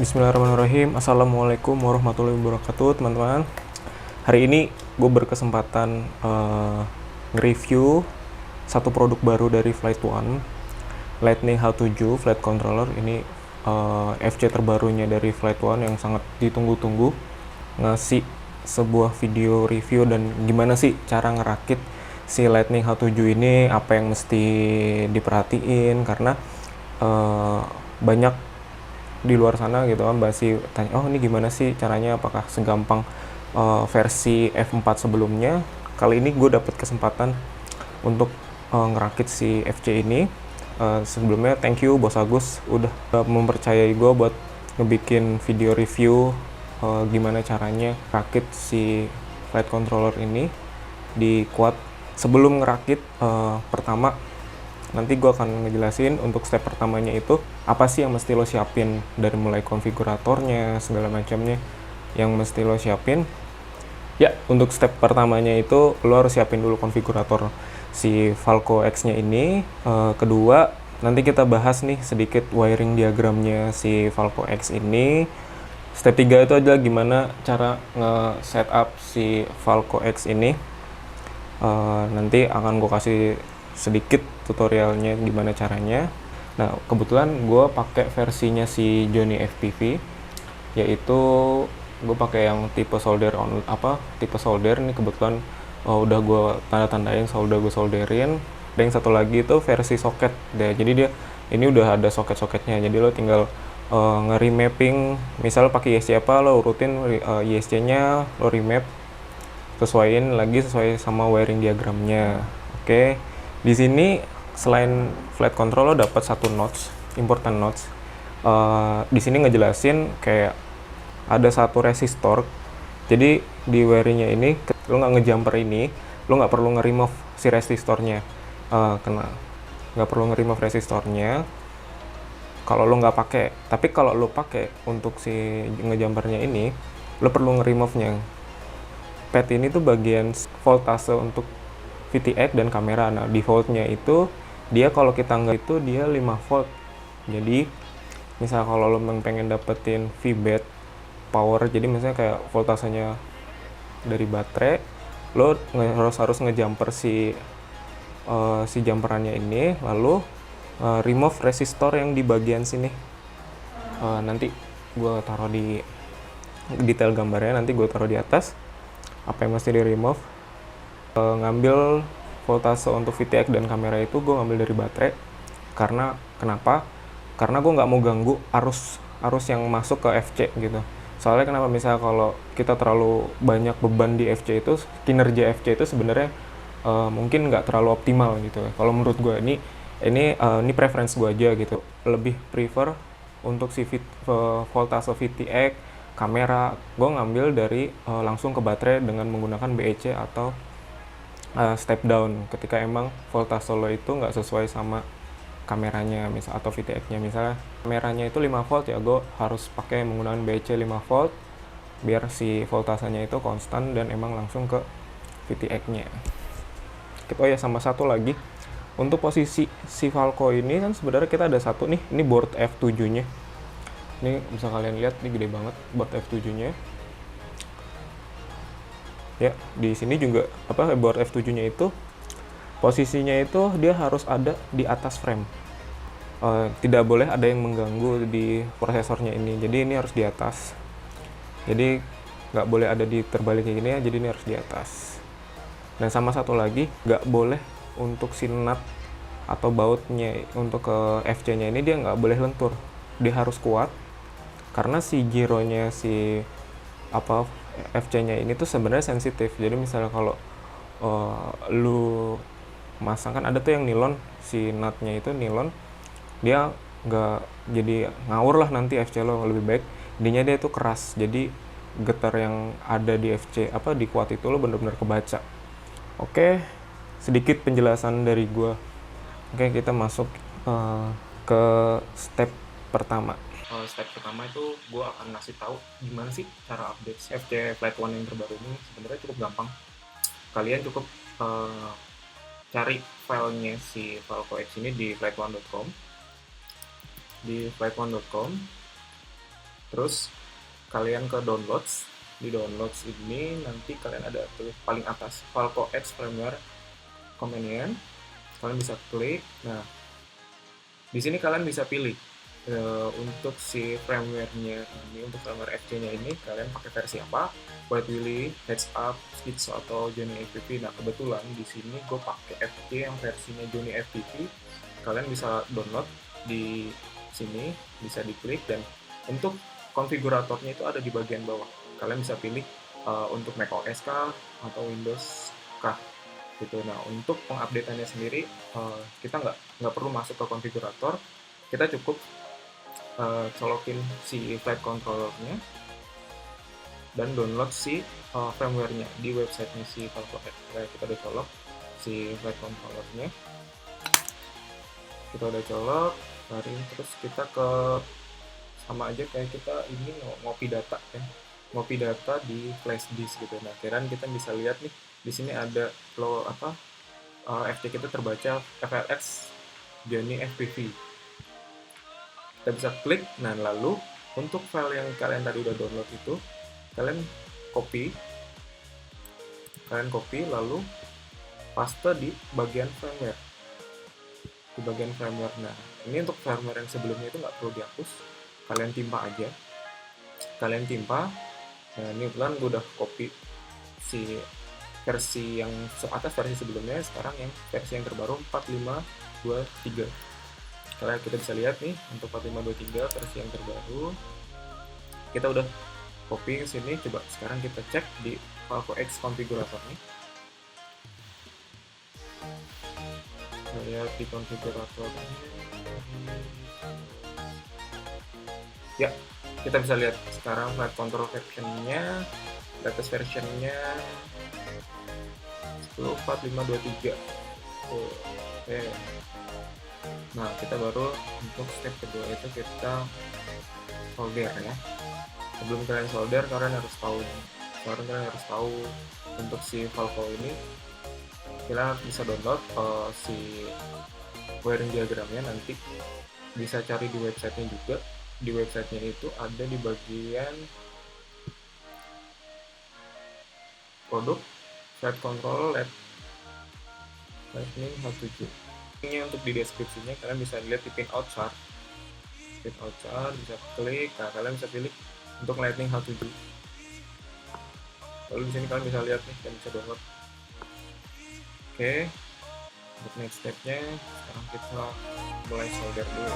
Bismillahirrahmanirrahim. Assalamualaikum warahmatullahi wabarakatuh, teman-teman. Hari ini gue berkesempatan nge-review satu produk baru dari Flight One, Lightning H7 Flight Controller. Ini FC terbarunya dari Flight One yang sangat ditunggu-tunggu. Ngasih sebuah video review dan gimana sih cara ngerakit si Lightning H7 ini, apa yang mesti diperhatiin, karena banyak di luar sana gitu kan masih tanya, oh ini gimana sih caranya, apakah segampang versi F4 sebelumnya. Kali ini gue dapet kesempatan untuk ngerakit si FC ini. Sebelumnya thank you Bos Agus udah mempercayai gue buat ngebikin video review gimana caranya rakit si flight controller ini di quad. Sebelum ngerakit, pertama nanti gue akan ngejelasin untuk step pertamanya itu apa sih yang mesti lo siapin, dari mulai konfiguratornya segala macamnya yang mesti lo siapin. Ya, untuk step pertamanya itu lo harus siapin dulu konfigurator si Falco X-nya ini. Kedua, nanti kita bahas nih sedikit wiring diagramnya si Falco X ini. Step 3 itu adalah gimana cara nge-setup si Falco X ini. Nanti akan gue kasih sedikit tutorialnya gimana caranya. Nah, kebetulan gue pakai versinya si Johnny FPV, yaitu gue pakai yang tipe solder tipe solder ini. Kebetulan udah gue tanda-tandain, udah gue solderin. Dan yang satu lagi itu versi soket deh. Jadi dia ini udah ada soket-soketnya, jadi lo tinggal nge-remapping. Misal pakai ISC apa, lo urutin ISC-nya, lo remap, sesuaiin lagi sesuai sama wiring diagramnya. Oke. Di sini selain flight control lo dapat satu notch, important notch. Di sini ngejelasin kayak ada satu resistor. Jadi di wiringnya ini lo nggak ngejumper ini, lo nggak perlu nge-remove si resistornya. Nggak perlu nge-remove resistornya kalau lo nggak pakai. Tapi kalau lo pakai untuk si ngejumpernya ini, lo perlu nge-remove-nya. Pad ini tuh bagian voltase untuk VTX dan kamera. Nah, defaultnya itu dia kalau kita nggak itu dia 5 volt. Jadi misal kalau lo pengen dapetin VBAT power, jadi misalnya kayak voltasenya dari baterai, lo harus ngejumper si jumperannya ini, lalu remove resistor yang di bagian sini. Nanti gue taruh di detail gambarnya, nanti gue taruh di atas apa yang mesti di remove. Ngambil voltase untuk VTX dan kamera itu gue ngambil dari baterai. Karena kenapa? Karena gue nggak mau ganggu arus yang masuk ke FC gitu. Soalnya kenapa, misalnya kalau kita terlalu banyak beban di FC itu, kinerja FC itu sebenarnya mungkin nggak terlalu optimal gitu. Kalau menurut gue ini preference gue aja gitu. Lebih prefer untuk si voltase VTX kamera gue ngambil dari langsung ke baterai dengan menggunakan BEC atau step down ketika emang voltase lo itu nggak sesuai sama kameranya atau VTX-nya. Misalnya kameranya itu 5 volt, ya gue harus pakai menggunakan BC 5 volt biar si voltasenya itu konstan dan emang langsung ke VTX-nya. Oh ya, sama satu lagi, untuk posisi si Falco ini kan sebenarnya kita ada satu nih, ini board F7-nya. Ini bisa kalian lihat, ini gede banget board F7-nya. Ya, di sini juga board F7-nya itu posisinya itu dia harus ada di atas frame. Tidak boleh ada yang mengganggu di prosesornya ini. Jadi ini harus di atas. Jadi nggak boleh ada di terbalik kayak gini ya. Jadi ini harus di atas. Dan sama satu lagi, nggak boleh untuk si nut atau bautnya untuk ke FC-nya ini dia nggak boleh lentur. Dia harus kuat. Karena si gironya si FC-nya ini tuh sebenarnya sensitif. Jadi misalnya kalau lu masang, kan ada tuh yang nilon, si nutnya itu nilon, dia nggak jadi ngawur lah nanti FC lo. Lebih baik ininya dia tuh keras, jadi getar yang ada di FC di quad itu lo bener-bener kebaca. Oke, sedikit penjelasan dari gua. Oke, kita masuk ke step pertama. Step pertama itu gue akan ngasih tahu gimana sih cara update FC Flight One yang terbaru ini. Sebenarnya cukup gampang. Kalian cukup cari filenya si Falco X ini di flightone.com. Di flightone.com Terus kalian ke downloads. Di downloads ini nanti kalian ada tulis paling atas Falco X Firmware Companion. Kalian bisa klik. Nah, di sini kalian bisa pilih untuk si firmware-nya ini, untuk firmware FC-nya ini kalian pakai versi apa? White Willy, Heads Up, Skitso atau Johnny FPV. Nah, kebetulan di sini gue pakai FC yang versinya Johnny FPV. Kalian bisa download di sini, bisa diklik, dan untuk konfiguratornya itu ada di bagian bawah. Kalian bisa pilih untuk macOS kah atau Windows kah gitu. Nah, untuk pengupdateannya sendiri kita nggak perlu masuk ke konfigurator, kita cukup colokin si flight controllernya dan download si firmware-nya di websitenya si Falco X. Kita udah colok si flight controllernya, kita udah colok, terus kita ke sama aja kayak kita ini ngopi data ya, ngopi data di flash disk gitu. Nah, kira kita bisa lihat nih di sini ada FC kita terbaca FLX Johnny FPV. Kita bisa klik. Nah, lalu untuk file yang kalian tadi udah download itu kalian copy lalu paste di bagian firmware, Nah, ini untuk firmware yang sebelumnya itu nggak perlu dihapus, kalian timpa aja, Nah, ini kebetulan gue udah copy si versi yang atas, versi sebelumnya, sekarang yang versi yang terbaru 4523. Karena kita bisa lihat nih untuk 4523 versi yang terbaru kita udah copy ke sini. Coba sekarang kita cek di Falco X configurator nih. Lihat di konfigurator. Ya, kita bisa lihat sekarang flight control versionnya, latest versionnya 10.4523. Oke. Nah, kita baru untuk step kedua itu kita solder ya. Sebelum kalian solder, kalian harus tahu untuk si Falco ini kalian bisa download si wiring diagramnya, nanti bisa cari di websitenya juga. Di websitenya itu ada di bagian produk flight control Lightning H7. Ini untuk di deskripsinya kalian bisa lihat di pinout chart, bisa klik. Nah, kalian bisa pilih untuk Lightning H7. Lalu di sini kalian bisa lihat nih, dan bisa download. Oke, untuk next stepnya sekarang kita mulai solder dulu.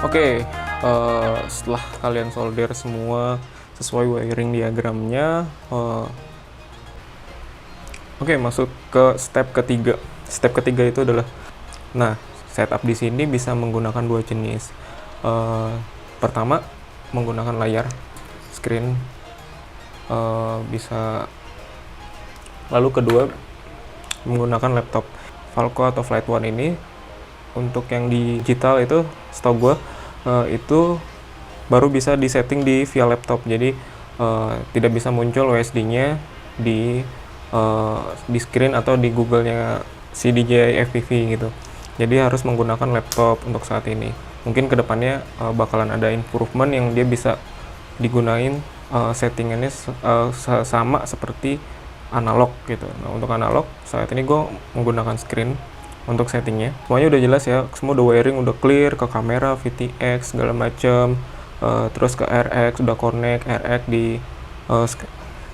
Oke, setelah kalian solder semua sesuai wiring diagramnya, oke, masuk ke step ketiga. Step ketiga itu adalah, nah, setup di sini bisa menggunakan dua jenis. Pertama, menggunakan layar screen, bisa. Lalu kedua, menggunakan laptop. Falco atau Flight One ini untuk yang digital itu, setahu gue itu baru bisa disetting via laptop. Jadi tidak bisa muncul WSD-nya di screen atau di Google-nya si DJI FPV gitu. Jadi harus menggunakan laptop untuk saat ini. Mungkin kedepannya bakalan ada improvement yang dia bisa digunain settingannya sama seperti analog gitu. Nah, untuk analog saat ini gue menggunakan screen untuk settingnya. Semuanya udah jelas ya, semua udah wiring, udah clear ke kamera, VTX segala macam, terus ke RX udah connect, RX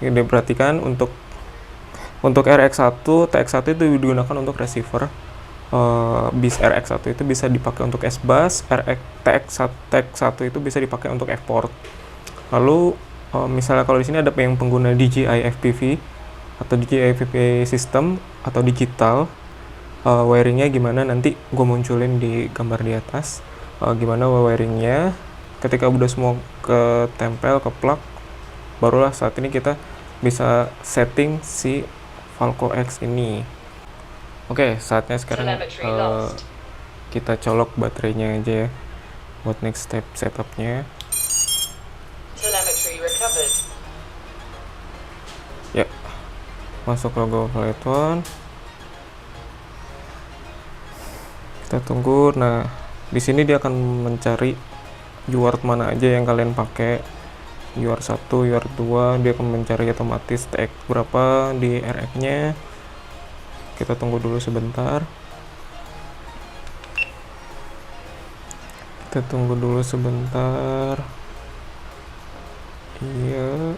diperhatikan untuk RX1, TX1 itu digunakan untuk receiver. Bis RX1 itu bisa dipakai untuk S-Bus, TX1 itu bisa dipakai untuk F-port. Lalu misalnya kalau di sini ada yang pengguna DJI FPV atau DJI FPV system atau digital, wiringnya gimana nanti gue munculin di gambar di atas. Gimana wiringnya, ketika udah semua ketempel, keplug, barulah saat ini kita bisa setting si Falco X ini. Oke, saatnya sekarang kita colok baterainya aja ya buat next step setupnya. Ya, masuk logo flight one. Kita tunggu. Nah, di sini dia akan mencari UART mana aja yang kalian pakai. UART 1, UART 2, dia akan mencari otomatis tag berapa di RX-nya. Kita tunggu dulu sebentar. Iya.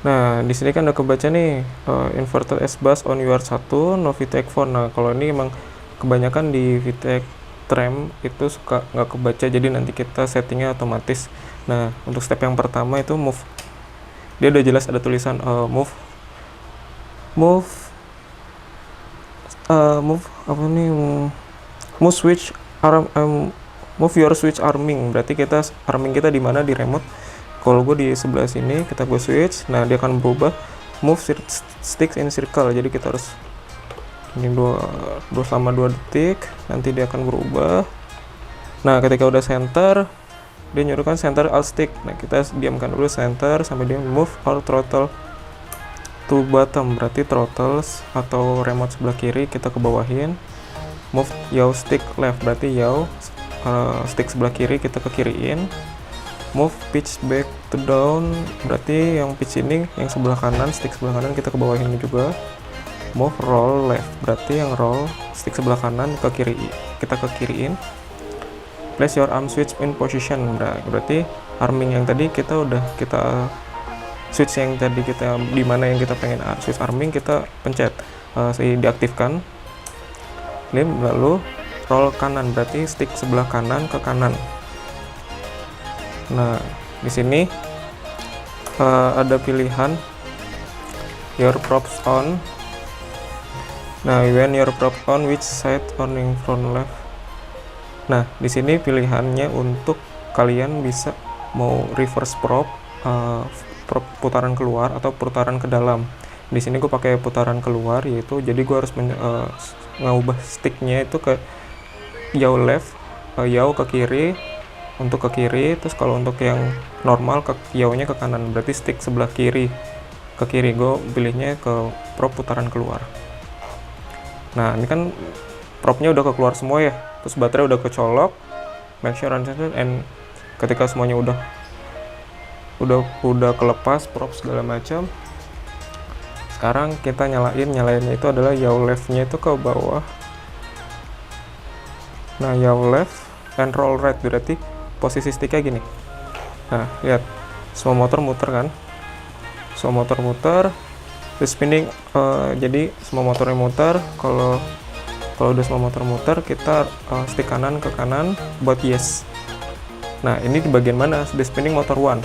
Nah, di sini kan udah kebaca nih inverted S-bus on UART 1, no VTEC phone. Nah, kalau ini emang kebanyakan di VTEC tram itu suka nggak kebaca, jadi nanti kita settingnya otomatis. Nah, untuk step yang pertama itu move. Dia udah jelas ada tulisan move apa nih, move switch arm, move your switch arming. Berarti kita arming kita di mana, di remote. Kalau gue di sebelah sini, kita gue switch. Nah, dia akan berubah move sticks in circle. Jadi kita harus ini selama 2 detik, nanti dia akan berubah. Nah, ketika udah center, dia nyuruhkan center alt stick. Nah, kita diamkan dulu center sampai dia move our throttle to bottom. Berarti throttle atau remote sebelah kiri kita ke bawahin. Move yaw stick left, berarti yaw stick sebelah kiri kita ke kiriin. Move pitch back to down, berarti yang pitch ini yang sebelah kanan, stick sebelah kanan kita ke bawahin juga. Move roll left, berarti yang roll stick sebelah kanan ke kiri kita ke kiriin. Place your arm switch in position, berarti arming yang tadi kita switch yang tadi kita di mana yang kita pengen switch arming kita pencet diaktifkan. Lalu roll kanan, berarti stick sebelah kanan ke kanan. Nah, di sini ada pilihan your props on. Nah, when your prop on, which side on in front left. Nah, di sini pilihannya untuk kalian bisa mau reverse prop, putaran keluar atau putaran ke dalam. Di sini gue pakai putaran keluar, yaitu jadi gue harus ngubah sticknya itu ke yaw left, yaw ke kiri. Untuk ke kiri, terus kalau untuk yang normal ke yawnya ke kanan, berarti stick sebelah kiri ke kiri. Gue pilihnya ke prop putaran keluar. Nah, ini kan propnya udah keluar semua ya, terus baterai udah kecolok. Make sure uncensored, and ketika semuanya udah kelepas prop segala macam, sekarang kita nyalainnya itu adalah yaw leftnya itu ke bawah. Nah, yaw left and roll right, berarti posisi sticknya gini. Nah, lihat semua motor muter kan, semua motor muter. The spinning, jadi semua motornya muter. Kalau udah semua motor muter, kita stick kanan ke kanan buat yes. Nah, ini di bagian mana? The spinning motor 1.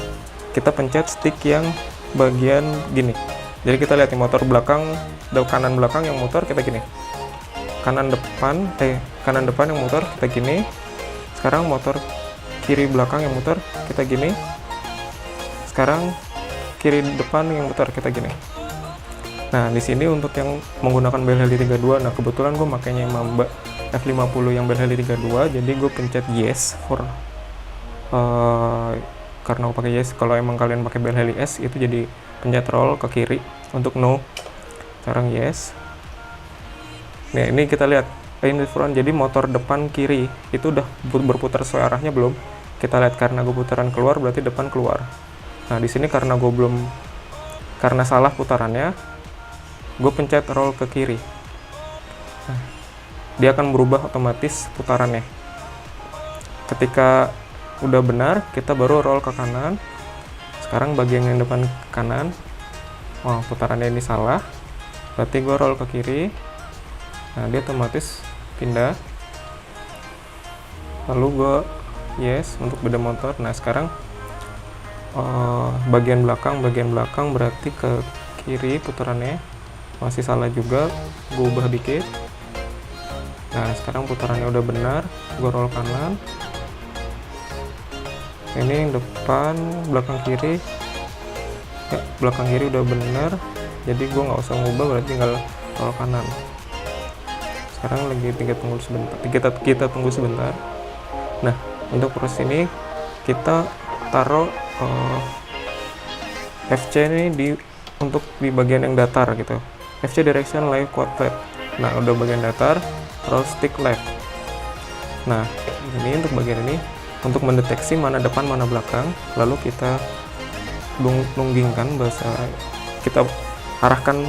Kita pencet stick yang bagian gini. Jadi kita lihat nih, motor belakang, kanan belakang yang muter kita gini. Kanan depan yang muter kita gini. Sekarang motor kiri belakang yang muter kita gini. Sekarang kiri depan yang muter kita gini. Nah, di sini untuk yang menggunakan bel heli 32, nah kebetulan gue makainya Mamba F50 yang bel heli 32, jadi gue pencet yes karena gue pakai yes. Kalau emang kalian pakai bel heli S itu jadi pencet roll ke kiri untuk no. Sekarang yes. Nah, ini kita lihat in the front, jadi motor depan kiri itu udah berputar sesuai arahnya belum? Kita lihat, karena gue putaran keluar berarti depan keluar. Nah, di sini karena salah putarannya, gue pencet roll ke kiri. Nah, dia akan berubah otomatis putarannya. Ketika udah benar, kita baru roll ke kanan. Sekarang bagian yang depan kanan, putarannya ini salah, berarti gue roll ke kiri. Nah, dia otomatis pindah. Lalu gue yes untuk beda motor. Nah, sekarang bagian belakang berarti ke kiri putarannya masih salah juga, gue ubah dikit. Nah, sekarang putarannya udah benar, gue roll kanan. Ini yang depan belakang kiri belakang kiri udah bener, jadi gue nggak usah ngubah, berarti tinggal tolak kanan. Sekarang lagi kita tunggu sebentar. Nah, untuk proses ini kita taruh FC ini untuk di bagian yang datar gitu. FC direction left quadrant. Nah, udah bagian datar, terus stick left. Nah, ini untuk bagian ini untuk mendeteksi mana depan mana belakang, lalu kita nunggingkan, bahasa kita arahkan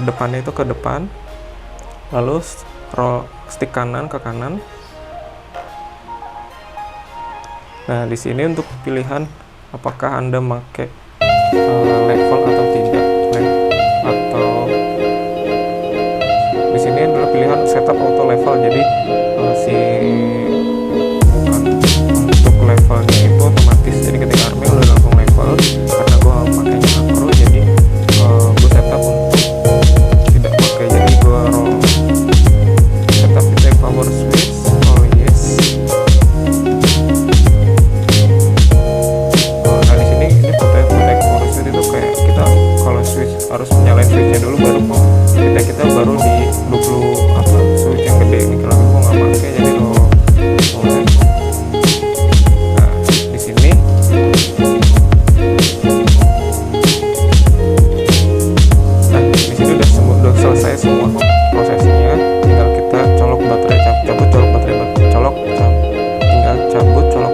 depannya itu ke depan, lalu roll stick kanan ke kanan. Nah, di sini untuk pilihan apakah Anda pakai level atau tidak, atau di sini adalah pilihan setup auto level. Jadi bukan untuk levelnya itu otomatis, jadi ketika army udah langsung level. Karena gue pakainya makro, jadi gue setup untuk tidak pakai, jadi gue roll setup detect power switch. Oh yes. Nah, di sini ini detect power switch itu kayak kita kalau switch harus menyalain switchnya dulu, baru kita baru di 20 apa switch yang gede ini. Kalau gue nggak pakai, jadi lo boleh. Nah, di sini udah selesai semua prosesnya, tinggal kita colok baterai, tinggal cabut colok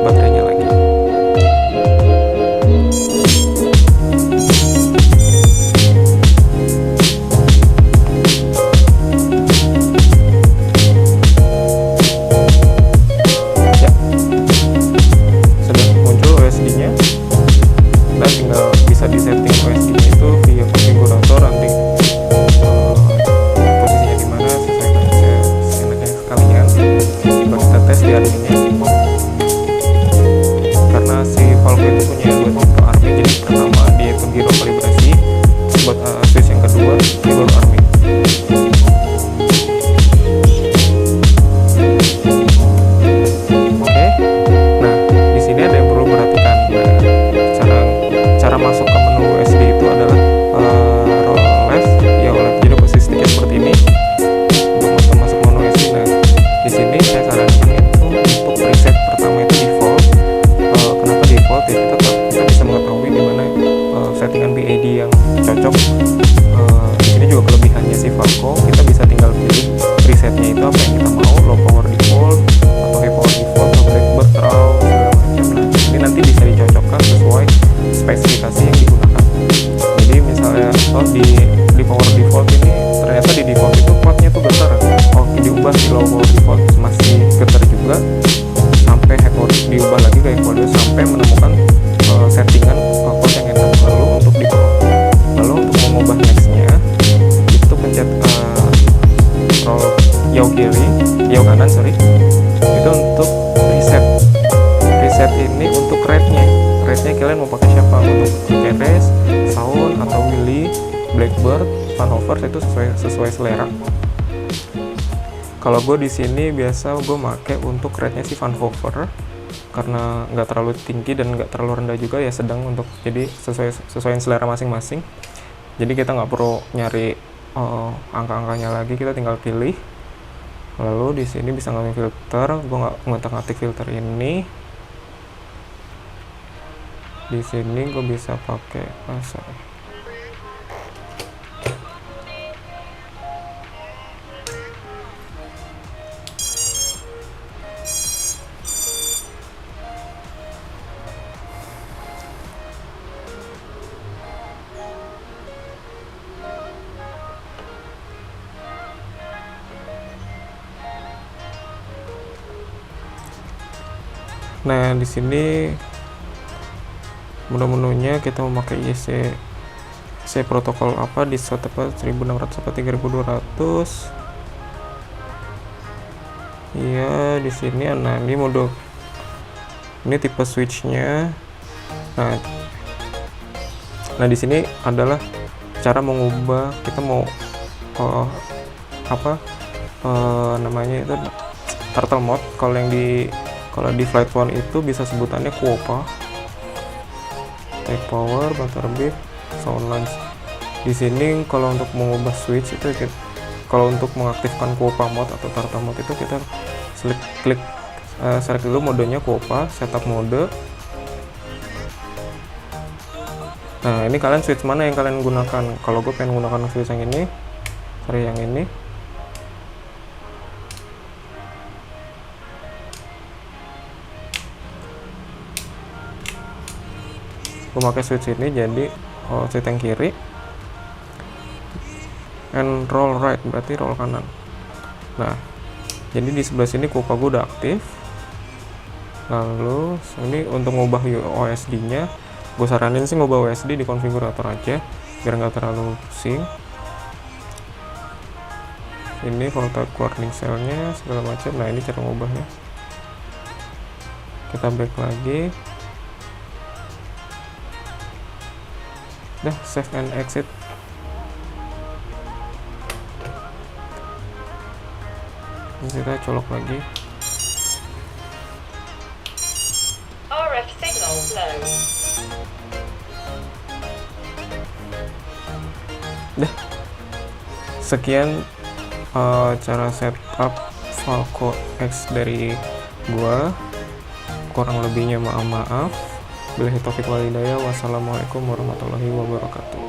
baterainya lagi. Kalian mau pakai siapa, untuk Keres, Sound atau Willy, Blackbird, Vanover, itu sesuai selera. Kalau gue di sini biasa gue make untuk rate-nya si Vanover karena nggak terlalu tinggi dan nggak terlalu rendah juga, ya sedang, untuk jadi sesuai selera masing-masing. Jadi kita nggak perlu nyari angka-angkanya lagi, kita tinggal pilih. Lalu di sini bisa ngambil filter, gue nggak ngotak-ngatik filter ini. Di sini gue bisa pakai bahasa. Nah, di sini menu-menunya kita memakai IC protokol apa di setepat 1600 atau 3200. Iya, di sini ini mode, ini tipe switchnya. Nah di sini adalah cara mengubah, kita mau namanya itu turtle mode. Kalau di flight one itu bisa sebutannya Quopa. Take power, butterbeat, sound launch. Di sini kalau untuk mengubah switch itu kalau untuk mengaktifkan Quopa mode atau Tarta mode itu kita select dulu modenya Quopa, setup mode. Nah, ini kalian switch mana yang kalian gunakan. Kalau gue pengen gunakan switch yang ini, yang ini. Gue pakai switch ini, jadi switch yang kiri. And roll right, berarti roll kanan. Nah, jadi di sebelah sini Quopa gue udah aktif. Lalu ini untuk ngubah OSD nya, gue saranin sih ngubah OSD di konfigurator aja biar nggak terlalu pusing. Ini voltage warning cell-nya segala macam. Nah, ini cara ngubahnya. Kita back lagi. Udah, save and exit. Terus kita colok lagi. RF signal low. Dah, sekian cara setup Falco X dari gua. Kurang lebihnya maaf. Billahi taufik wal hidayah. Wassalamualaikum warahmatullahi wabarakatuh.